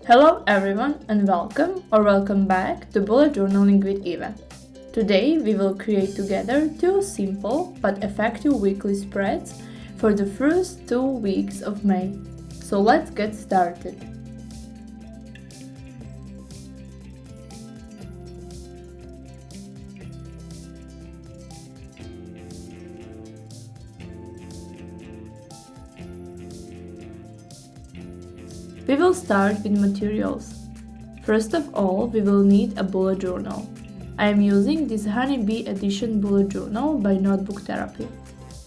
Hello everyone and welcome back to Bullet Journaling with Eva. Today we will create together two simple but effective weekly spreads for the first 2 weeks of May. So let's get started. We will start with materials. First of all, we will need a bullet journal. I am using this Honeybee Edition bullet journal by Notebook Therapy.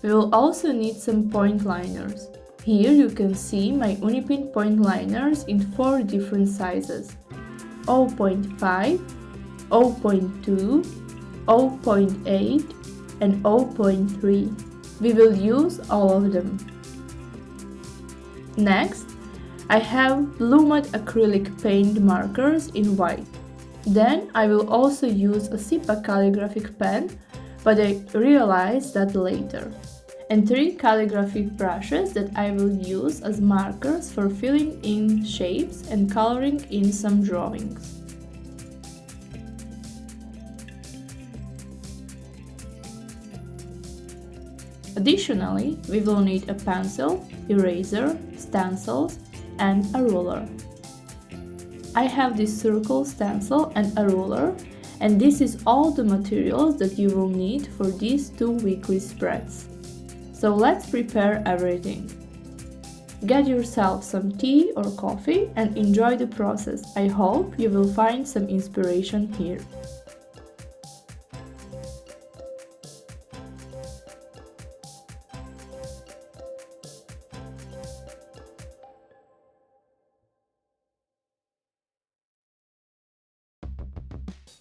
We will also need some point liners. Here you can see my UniPin point liners in 4 different sizes: 0.5, 0.2, 0.8 and 0.3. We will use all of them. Next, I have Blumad acrylic paint markers in white. Then I will also use a Sipa calligraphic pen, but I realized that later. And 3 calligraphic brushes that I will use as markers for filling in shapes and coloring in some drawings. Additionally, we will need a pencil, eraser, stencils, and a ruler. I have this circle stencil and a ruler, and this is all the materials that you will need for these 2 weekly spreads. So let's prepare everything. Get yourself some tea or coffee and enjoy the process. I hope you will find some inspiration here.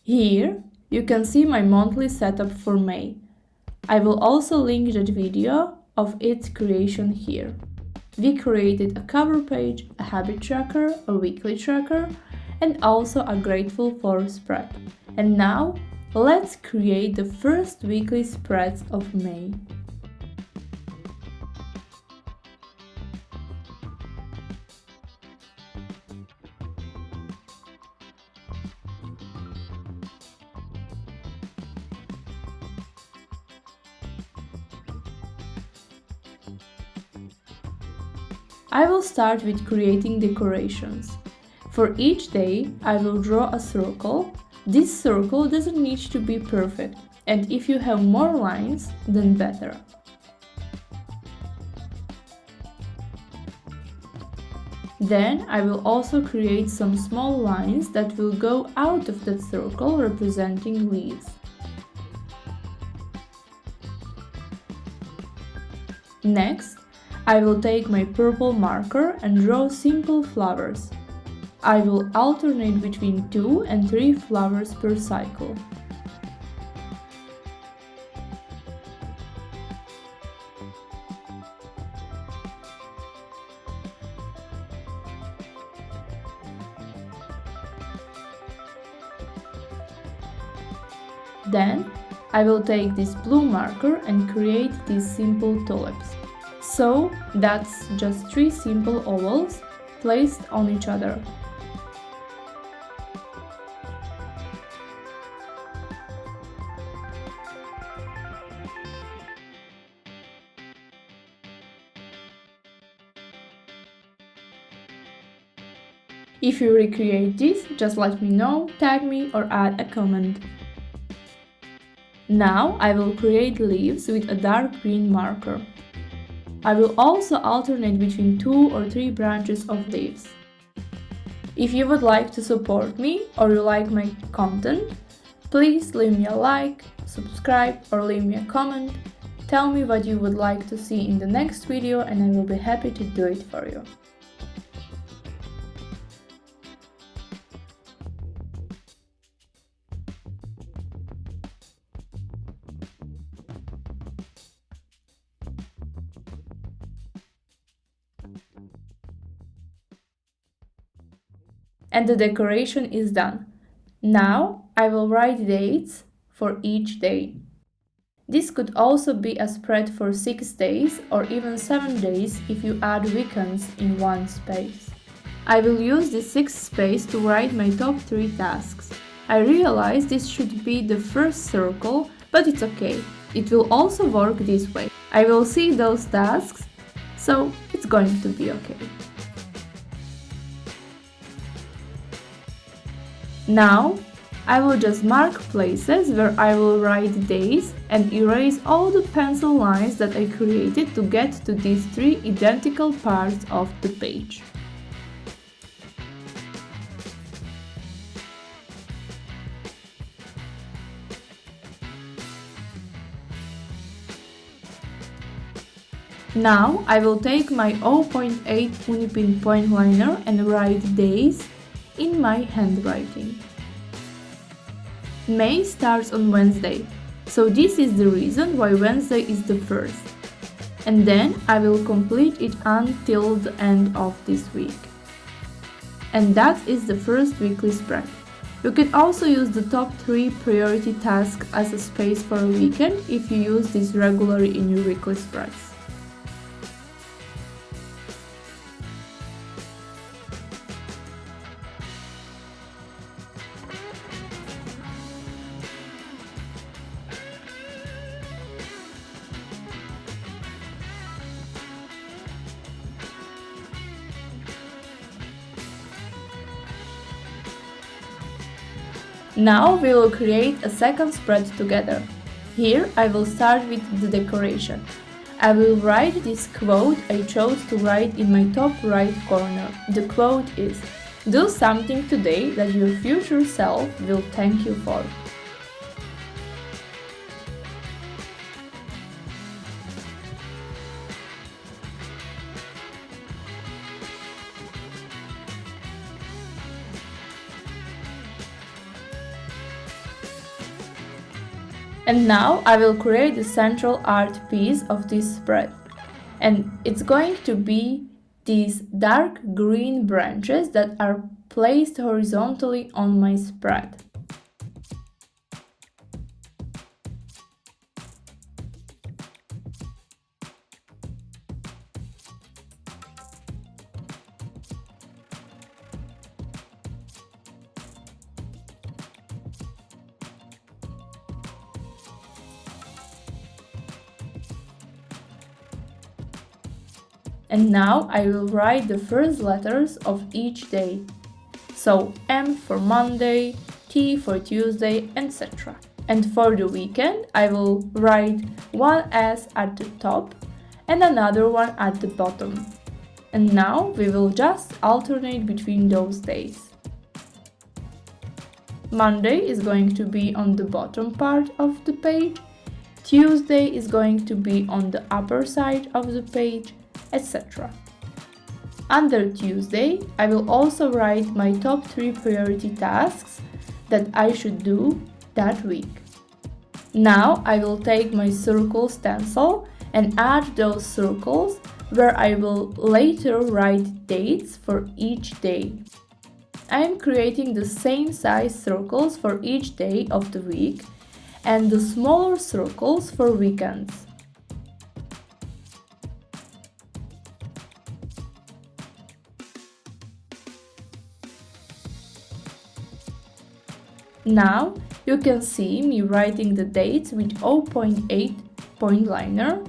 Here, you can see my monthly setup for May. I will also link that video of its creation here. We created a cover page, a habit tracker, a weekly tracker, and also a grateful for spread. And now, let's create the first weekly spreads of May. I will start with creating decorations. For each day, I will draw a circle. This circle doesn't need to be perfect, and if you have more lines, then better. Then I will also create some small lines that will go out of that circle representing leaves. Next, I will take my purple marker and draw simple flowers. I will alternate between 2 and 3 flowers per cycle. Then, I will take this blue marker and create these simple tulips. So, that's just 3 simple ovals placed on each other. If you recreate this, just let me know, tag me or add a comment. Now I will create leaves with a dark green marker. I will also alternate between 2 or 3 branches of leaves. If you would like to support me or you like my content, please leave me a like, subscribe or leave me a comment. Tell me what you would like to see in the next video and I will be happy to do it for you. And the decoration is done. Now I will write dates for each day. This could also be a spread for 6 days or even 7 days if you add weekends in one space. I will use the sixth space to write my top 3 tasks. I realize this should be the first circle, but it's okay. It will also work this way. I will see those tasks, so it's going to be okay. Now, I will just mark places where I will write days and erase all the pencil lines that I created to get to these 3 identical parts of the page. Now I will take my 0.8 UniPin point liner and write days in my handwriting. May starts on Wednesday, so this is the reason why Wednesday is the first. And then I will complete it until the end of this week. And that is the first weekly spread. You can also use the top 3 priority tasks as a space for a weekend if you use this regularly in your weekly spreads. Now we will create a second spread together. Here I will start with the decoration. I will write this quote I chose to write in my top right corner. The quote is, "Do something today that your future self will thank you for." And now I will create the central art piece of this spread. And it's going to be these dark green branches that are placed horizontally on my spread. And now I will write the first letters of each day. So M for Monday, T for Tuesday, etc. And for the weekend, I will write one S at the top and another one at the bottom. And now we will just alternate between those days. Monday is going to be on the bottom part of the page, Tuesday is going to be on the upper side of the page, etc. Under Tuesday, I will also write my top 3 priority tasks that I should do that week. Now I will take my circle stencil and add those circles where I will later write dates for each day. I am creating the same size circles for each day of the week and the smaller circles for weekends. Now you can see me writing the dates with 0.8 point liner.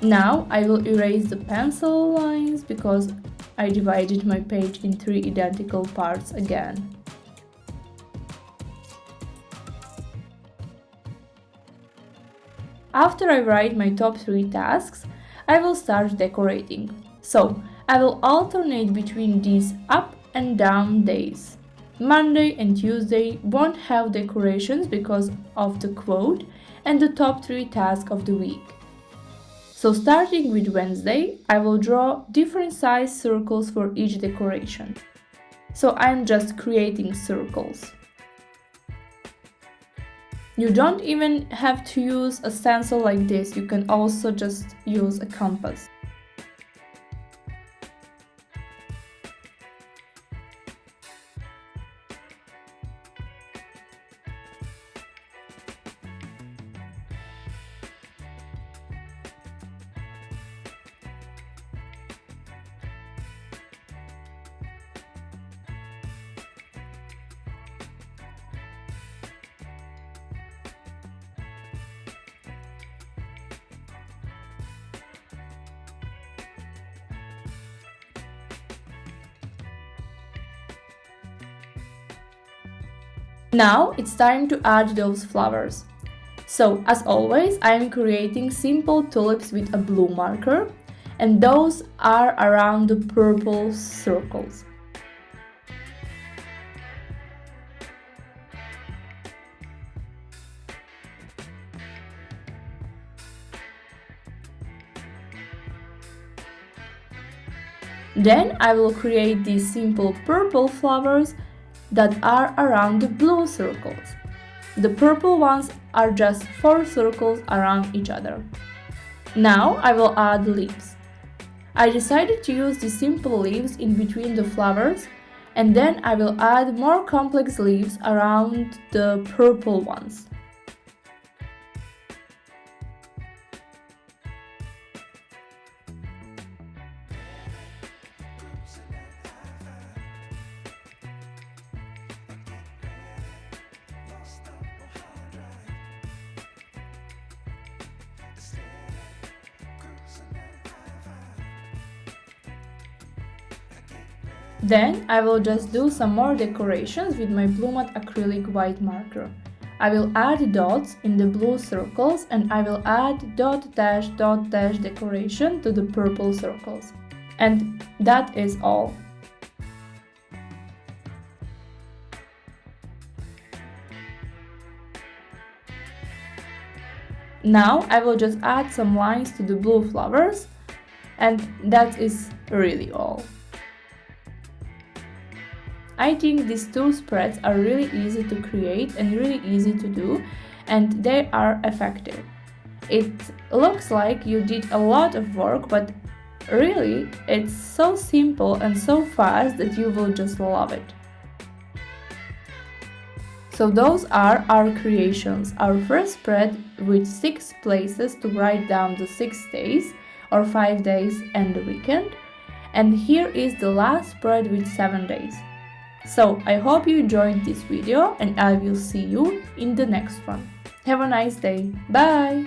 Now I will erase the pencil lines because I divided my page in 3 identical parts again. After I write my top 3 tasks, I will start decorating. So I will alternate between these up and down days. Monday and Tuesday won't have decorations because of the quote and the top 3 tasks of the week. So starting with Wednesday, I will draw different size circles for each decoration. So I'm just creating circles. You don't even have to use a stencil like this, you can also just use a compass. Now it's time to add those flowers. So, as always, I am creating simple tulips with a blue marker, and those are around the purple circles. Then I will create these simple purple flowers that are around the blue circles. The purple ones are just 4 circles around each other. Now I will add leaves. I decided to use the simple leaves in between the flowers, and then I will add more complex leaves around the purple ones. Then I will just do some more decorations with my Blumad acrylic white marker. I will add dots in the blue circles, and I will add dot dash decoration to the purple circles. And that is all. Now I will just add some lines to the blue flowers, and that is really all. I think these 2 spreads are really easy to create and really easy to do, and they are effective. It looks like you did a lot of work, but really it's so simple and so fast that you will just love it. So those are our creations. Our first spread with 6 places to write down the 6 days or 5 days and the weekend. And here is the last spread with 7 days. So I hope you enjoyed this video, and I will see you in the next one. Have a nice day. Bye!